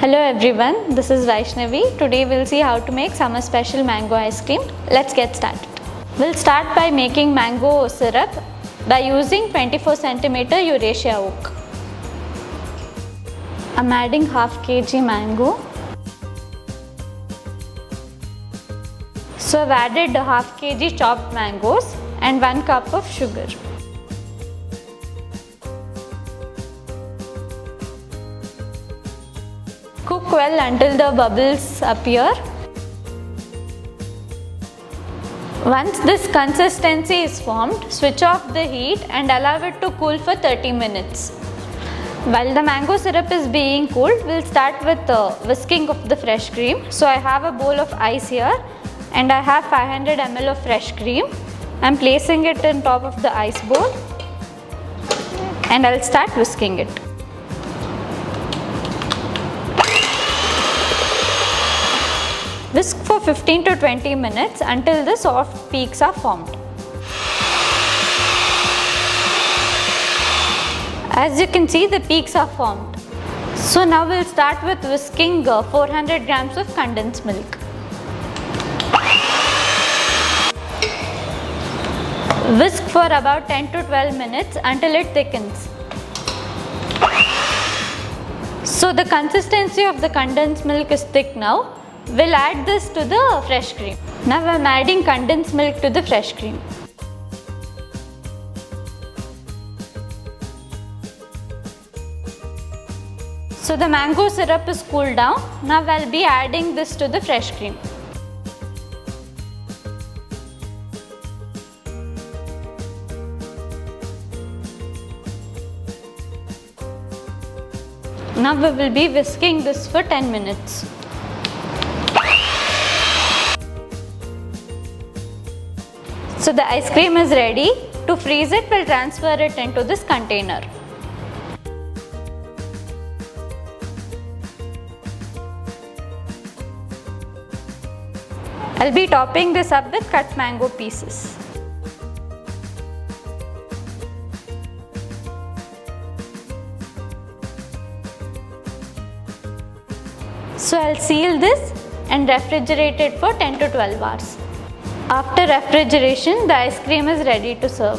Hello everyone, this is Vaishnavi. Today we'll see how to make summer special mango ice cream. Let's get started. We'll start by making mango syrup by using 24 cm Eurasia Wok. I'm adding half kg mango. So I've added half kg chopped mangoes and 1 cup of sugar. Cook well until the bubbles appear. Once this consistency is formed, switch off the heat and allow it to cool for 30 minutes. While the mango syrup is being cooled, we'll start with whisking of the fresh cream. So I have a bowl of ice here and I have 500 ml of fresh cream. I'm placing it on top of the ice bowl and I'll start whisking it. Whisk for 15 to 20 minutes until the soft peaks are formed. As you can see, the peaks are formed. So now we'll start with whisking 400 grams of condensed milk. Whisk for about 10 to 12 minutes until it thickens. So the consistency of the condensed milk is thick now. We'll add this to the fresh cream. Now I'm adding condensed milk to the fresh cream. So the mango syrup is cooled down. Now I'll be adding this to the fresh cream. Now we will be whisking this for 10 minutes. So the ice cream is ready. To freeze it, we'll transfer it into this container. I'll be topping this up with cut mango pieces. So I'll seal this and refrigerate it for 10 to 12 hours. After refrigeration, the ice cream is ready to serve.